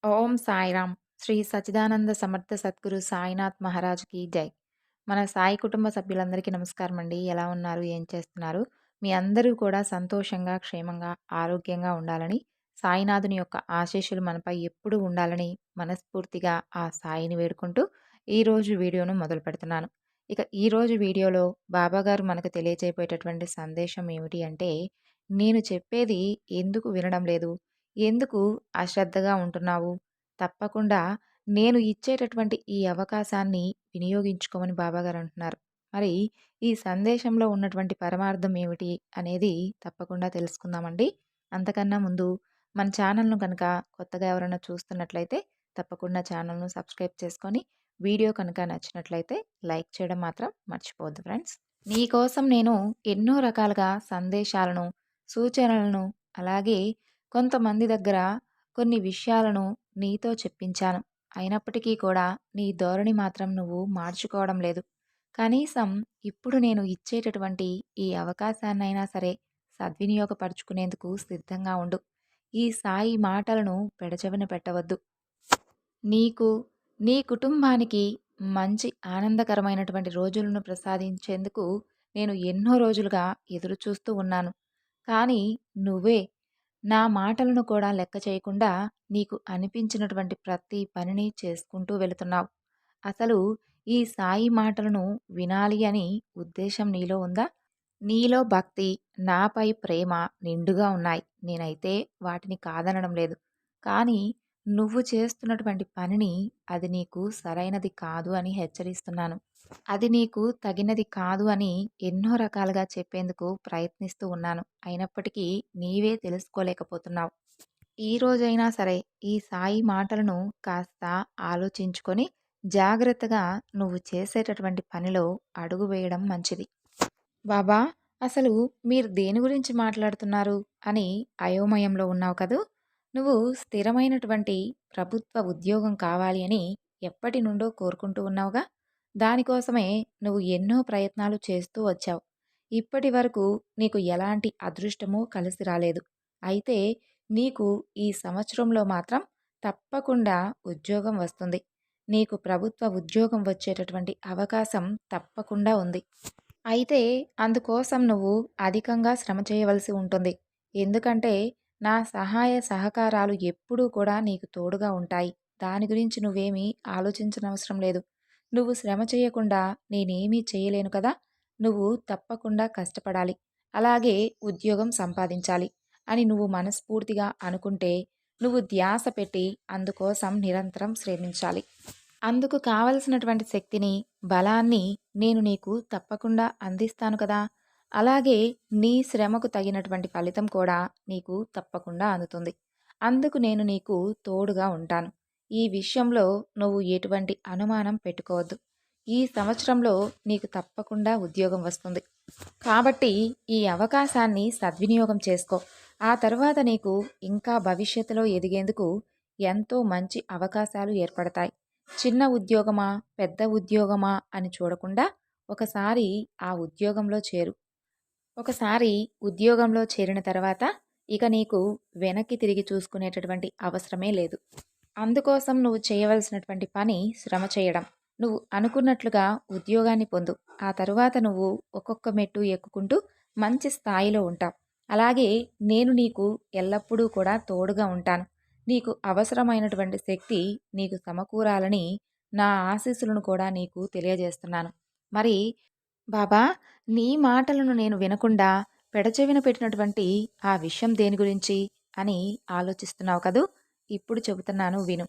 ఓం సాయిరామ్. శ్రీ సచ్చిదానంద సమర్థ సద్గురు సాయినాథ్ మహారాజ్‌కి జై. మన సాయి కుటుంబ సభ్యులందరికీ నమస్కారమండి. ఎలా ఉన్నారు? ఏం చేస్తున్నారు? మీ అందరూ కూడా సంతోషంగా, క్షేమంగా, ఆరోగ్యంగా ఉండాలని, సాయినాథుని యొక్క ఆశీస్సులు మనపై ఎప్పుడూ ఉండాలని మనస్ఫూర్తిగా ఆ సాయిని వేడుకుంటూ ఈరోజు వీడియోను మొదలుపెడుతున్నాను. ఇక ఈరోజు వీడియోలో బాబాగారు మనకు తెలియజేయబోయేటటువంటి సందేశం ఏమిటి అంటే, నేను చెప్పేది ఎందుకు వినడం లేదు? ఎందుకు అశ్రద్ధగా ఉంటున్నావు? తప్పకుండా నేను ఇచ్చేటటువంటి ఈ అవకాశాన్ని వినియోగించుకోమని బాబాగారు అంటున్నారు. మరి ఈ సందేశంలో ఉన్నటువంటి పరమార్థం ఏమిటి అనేది తప్పకుండా తెలుసుకుందామండి. అంతకన్నా ముందు మన ఛానల్‌ను గనక కొత్తగా ఎవరైనా చూస్తున్నట్లయితే తప్పకుండా ఛానల్‌ను సబ్స్క్రైబ్ చేసుకొని, వీడియో కనుక నచ్చినట్లయితే లైక్ చేయడం మాత్రం మర్చిపోవద్దు ఫ్రెండ్స్. నీకోసం నేను ఎన్నో రకాలుగా సందేశాలను, సూచనలను అలాగే కొంతమంది దగ్గర కొన్ని విషయాలను నీతో చెప్పించాను. అయినప్పటికీ కూడా నీ ధోరణి మాత్రం నువ్వు మార్చుకోవడం లేదు. కనీసం ఇప్పుడు నేను ఇచ్చేటటువంటి ఈ అవకాశాన్నైనా సరే సద్వినియోగపరుచుకునేందుకు సిద్ధంగా ఉండు. ఈ సాయి మాటలను పెడచెవిన పెట్టవద్దు. నీకు, నీ కుటుంబానికి మంచి ఆనందకరమైనటువంటి రోజులను ప్రసాదించేందుకు నేను ఎన్నో రోజులుగా ఎదురుచూస్తూ ఉన్నాను. కానీ నువ్వే నా మాటలను కూడా లెక్క చేయకుండా నీకు అనిపించినటువంటి ప్రతి పనిని చేసుకుంటూ వెళుతున్నావు. అసలు ఈ సాయి మాటలను వినాలి అని ఉద్దేశం నీలో ఉందా? నీలో భక్తి, నాపై ప్రేమ నిండుగా ఉన్నాయి. నేనైతే వాటిని కాదనడం లేదు. కానీ నువ్వు చేస్తున్నటువంటి పనిని అది నీకు సరైనది కాదు అని హెచ్చరిస్తున్నాను. అది నీకు తగినది కాదు అని ఎన్నో రకాలుగా చెప్పేందుకు ప్రయత్నిస్తూ ఉన్నాను. అయినప్పటికీ నీవే తెలుసుకోలేకపోతున్నావు. ఈ రోజైనా సరే ఈ సాయి మాటలను కాస్త ఆలోచించుకొని జాగ్రత్తగా నువ్వు చేసేటటువంటి పనిలో అడుగు వేయడం మంచిది. బాబా, అసలు మీరు దేని గురించి మాట్లాడుతున్నారు అని అయోమయంలో ఉన్నావు కదూ! నువ్వు స్థిరమైనటువంటి ప్రభుత్వ ఉద్యోగం కావాలి అని ఎప్పటి నుండో కోరుకుంటూ ఉన్నావుగా! దానికోసమే నువ్వు ఎన్నో ప్రయత్నాలు చేస్తూ వచ్చావు. ఇప్పటి వరకు నీకు ఎలాంటి అదృష్టమూ కలిసి రాలేదు. అయితే నీకు ఈ సంవత్సరంలో మాత్రం తప్పకుండా ఉద్యోగం వస్తుంది. నీకు ప్రభుత్వ ఉద్యోగం వచ్చేటటువంటి అవకాశం తప్పకుండా ఉంది. అయితే అందుకోసం నువ్వు అధికంగా శ్రమ చేయవలసి ఉంటుంది. ఎందుకంటే నా సహాయ సహకారాలు ఎప్పుడూ కూడా నీకు తోడుగా ఉంటాయి. దాని గురించి నువ్వేమీ ఆలోచించనవసరం లేదు. నువ్వు శ్రమ చేయకుండా నేనేమీ చేయలేను కదా! నువ్వు తప్పకుండా కష్టపడాలి. అలాగే ఉద్యోగం సంపాదించాలి అని నువ్వు మనస్ఫూర్తిగా అనుకుంటే నువ్వు ధ్యాస పెట్టి అందుకోసం నిరంతరం శ్రమించాలి. అందుకు కావలసినటువంటి శక్తిని, బలాన్ని నేను నీకు తప్పకుండా అందిస్తాను కదా! అలాగే నీ శ్రమకు తగినటువంటి ఫలితం కూడా నీకు తప్పకుండా అందుతుంది. అందుకు నేను నీకు తోడుగా ఉంటాను. ఈ విషయంలో నువ్వు ఎటువంటి అనుమానం పెట్టుకోవద్దు. ఈ సంవత్సరంలో నీకు తప్పకుండా ఉద్యోగం వస్తుంది. కాబట్టి ఈ అవకాశాన్ని సద్వినియోగం చేసుకో. ఆ తర్వాత నీకు ఇంకా భవిష్యత్తులో ఎదిగేందుకు ఎంతో మంచి అవకాశాలు ఏర్పడతాయి. చిన్న ఉద్యోగమా, పెద్ద ఉద్యోగమా అని చూడకుండా ఒకసారి ఆ ఉద్యోగంలో చేరు. ఒకసారి ఉద్యోగంలో చేరిన తర్వాత ఇక నీకు వెనక్కి తిరిగి చూసుకునేటటువంటి అవసరమే లేదు. అందుకోసం నువ్వు చేయవలసినటువంటి పని శ్రమ చేయడం. నువ్వు అనుకున్నట్లుగా ఉద్యోగాన్ని పొందు. ఆ తరువాత నువ్వు ఒక్కొక్క మెట్టు ఎక్కుకుంటూ మంచి స్థాయిలో ఉంటావు. అలాగే నేను నీకు ఎల్లప్పుడూ కూడా తోడుగా ఉంటాను. నీకు అవసరమైనటువంటి శక్తి నీకు సమకూరాలని నా ఆశీస్సులను కూడా నీకు తెలియజేస్తున్నాను. మరి బాబా, నీ మాటలను నేను వినకుండా పెడచెవిన పెట్టినటువంటి ఆ విషయం దేని గురించి అని ఆలోచిస్తున్నావు కదూ! ఇప్పుడు చెబుతున్నాను విను.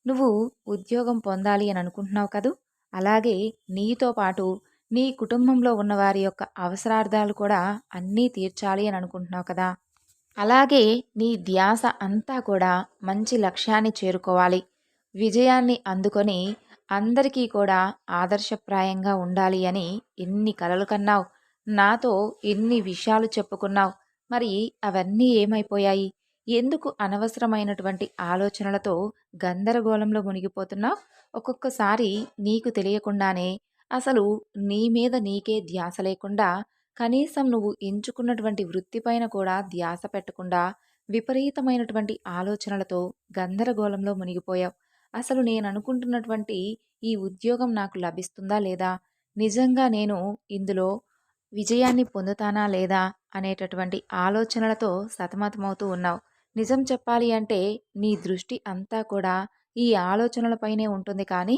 నువ్వు ఉద్యోగం పొందాలి అని అనుకుంటున్నావు కదూ! అలాగే నీతో పాటు నీ కుటుంబంలో ఉన్నవారి యొక్క అవసరార్థాలు కూడా అన్నీ తీర్చాలి అని అనుకుంటున్నావు కదా! అలాగే నీ ధ్యాస అంతా కూడా మంచి లక్ష్యాన్ని చేరుకోవాలి. విజయాన్ని అందుకొని అందరికీ కూడా ఆదర్శప్రాయంగా ఉండాలి అని ఎన్ని కలలు కన్నావు. నాతో ఎన్ని విషయాలు చెప్పుకున్నావు. మరి అవన్నీ ఏమైపోయాయి? ఎందుకు అనవసరమైనటువంటి ఆలోచనలతో గందరగోళంలో మునిగిపోతున్నావు? ఒక్కొక్కసారి నీకు తెలియకుండానే అసలు నీ మీద నీకే ధ్యాస లేకుండా కనీసం నువ్వు ఎంచుకున్నటువంటి వృత్తిపైన కూడా ధ్యాస పెట్టకుండా విపరీతమైనటువంటి ఆలోచనలతో గందరగోళంలో మునిగిపోయావు. అసలు నేననుకుంటున్నటువంటి ఈ ఉద్యోగం నాకు లభిస్తుందా లేదా? నిజంగా నేను ఇందులో విజయాన్ని పొందుతానా లేదా? అనేటటువంటి ఆలోచనలతో సతమతమవుతూ ఉన్నావు. నిజం చెప్పాలి అంటే నీ దృష్టి అంతా కూడా ఈ ఆలోచనలపైనే ఉంటుంది కానీ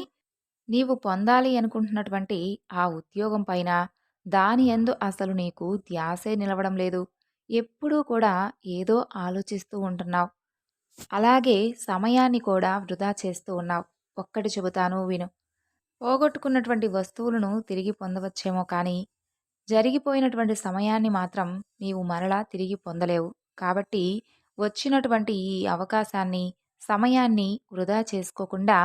నీవు పొందాలి అనుకుంటున్నటువంటి ఆ ఉద్యోగం పైన, దాని యందు అసలు నీకు ధ్యాసే నిలవడం లేదు. ఎప్పుడూ కూడా ఏదో ఆలోచిస్తూ ఉంటున్నావు. అలాగే సమయాన్ని కూడా వృధా చేస్తూ ఉన్నావు. ఒక్కటి చెబుతాను విను. పోగొట్టుకున్నటువంటి వస్తువులను తిరిగి పొందవచ్చేమో కానీ, జరిగిపోయినటువంటి సమయాన్ని మాత్రం నీవు మరలా తిరిగి పొందలేవు. కాబట్టి వచ్చినటువంటి ఈ అవకాశాన్ని, సమయాన్ని వృధా చేసుకోకుండా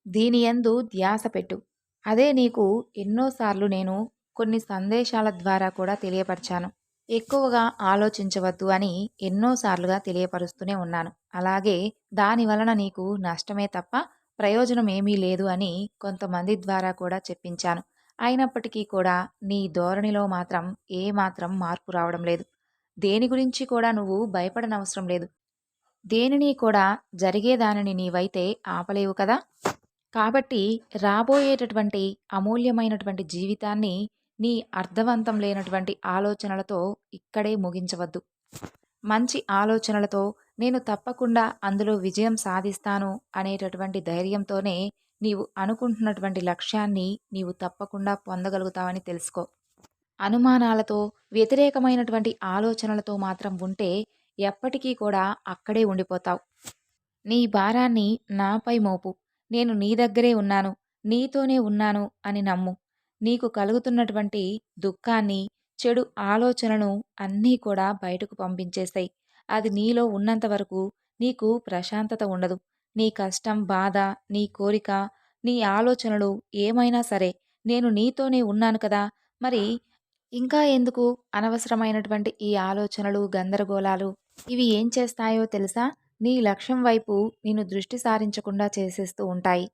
దీని యందు ధ్యాస పెట్టు. అదే నీకు ఎన్నో సార్లు నేను కొన్ని సందేశాల ద్వారా కూడా తెలియపరిచాను. ఎక్కువగా ఆలోచించవద్దు అని ఎన్నో సార్లుగా తెలియపరుస్తూనే ఉన్నాను. అలాగే దాని వలన నీకు నష్టమే తప్ప ప్రయోజనం ఏమీ లేదు అని కొంతమంది ద్వారా కూడా చెప్పించాను. అయినప్పటికీ కూడా నీ ధోరణిలో మాత్రం ఏమాత్రం మార్పు రావడం లేదు. దేని గురించి కూడా నువ్వు భయపడనవసరం లేదు. దేనిని కూడా జరిగేదానిని నీవైతే ఆపలేవు కదా! కాబట్టి రాబోయేటటువంటి అమూల్యమైనటువంటి జీవితాన్ని నీ అర్థవంతం లేనటువంటి ఆలోచనలతో ఇక్కడే ముగించవద్దు. మంచి ఆలోచనలతో నేను తప్పకుండా అందులో విజయం సాధిస్తాను అనేటటువంటి ధైర్యంతోనే నీవు అనుకుంటున్నటువంటి లక్ష్యాన్ని నీవు తప్పకుండా పొందగలుగుతావని తెలుసుకో. అనుమానాలతో, వ్యతిరేకమైనటువంటి ఆలోచనలతో మాత్రం ఉంటే ఎప్పటికీ కూడా అక్కడే ఉండిపోతావు. నీ భారాన్ని నాపై మోపు. నేను నీ దగ్గరే ఉన్నాను, నీతోనే ఉన్నాను అని నమ్ము. నీకు కలుగుతున్నటువంటి దుఃఖాన్ని, చెడు ఆలోచనలను అన్నీ కూడా బయటకు పంపించేస్తాయి. అది నీలో ఉన్నంత వరకు నీకు ప్రశాంతత ఉండదు. నీ కష్టం, బాధ, నీ కోరిక, నీ ఆలోచనలు ఏమైనా సరే నేను నీతోనే ఉన్నాను కదా! మరి ఇంకా ఎందుకు అనవసరమైనటువంటి ఈ ఆలోచనలు, గందరగోళాలు? ఇవి ఏం చేస్తాయో తెలుసా? నీ లక్ష్యం వైపు నిన్ను దృష్టి సారించకుండా చేసేస్తూ ఉంటాయి.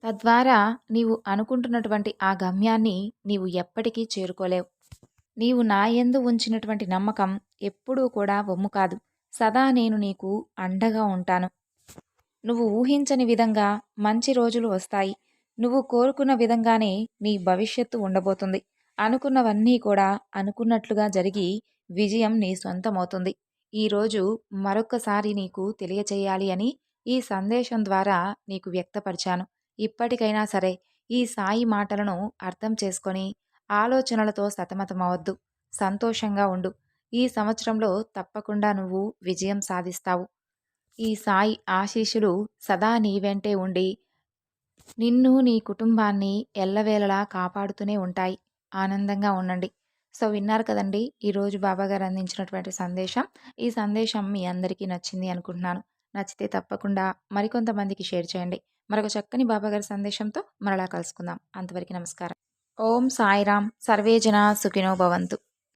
తద్వారా నీవు అనుకుంటున్నటువంటి ఆ గమ్యాన్ని నీవు ఎప్పటికీ చేరుకోలేవు. నీవు నా యందు ఉంచినటువంటి నమ్మకం ఎప్పుడూ కూడా వమ్ము కాదు. సదా నేను నీకు అండగా ఉంటాను. నువ్వు ఊహించని విధంగా మంచి రోజులు వస్తాయి. నువ్వు కోరుకున్న విధంగానే నీ భవిష్యత్తు ఉండబోతుంది. అనుకున్నవన్నీ కూడా అనుకున్నట్లుగా జరిగి విజయం నీ సొంతమవుతుంది. ఈరోజు మరొక్కసారి నీకు తెలియచేయాలి అని ఈ సందేశం ద్వారా నీకు వ్యక్తపరిచాను. ఇప్పటికైనా సరే ఈ సాయి మాటలను అర్థం చేసుకొని ఆలోచనలతో సతమతమవద్దు. సంతోషంగా ఉండు. ఈ సంవత్సరంలో తప్పకుండా నువ్వు విజయం సాధిస్తావు. ఈ సాయి ఆశీస్సులు సదా నీ వెంటే ఉండి నిన్ను, నీ కుటుంబాన్ని ఎల్లవేళలా కాపాడుతూనే ఉంటాయి. ఆనందంగా ఉండండి. సో, విన్నారు కదండీ! ఈరోజు బాబాగారు అందించినటువంటి సందేశం. ఈ సందేశం మీ అందరికీ నచ్చింది అనుకుంటున్నాను. నచ్చితే తప్పకుండా మరికొంతమందికి షేర్ చేయండి. మరొక చక్కని బాబాగారి సందేశంతో మరలా కలుసుకుందాం. అంతవరకు నమస్కారం. ఓం సాయిరాం. సర్వే జనా సుఖినో భవంతు.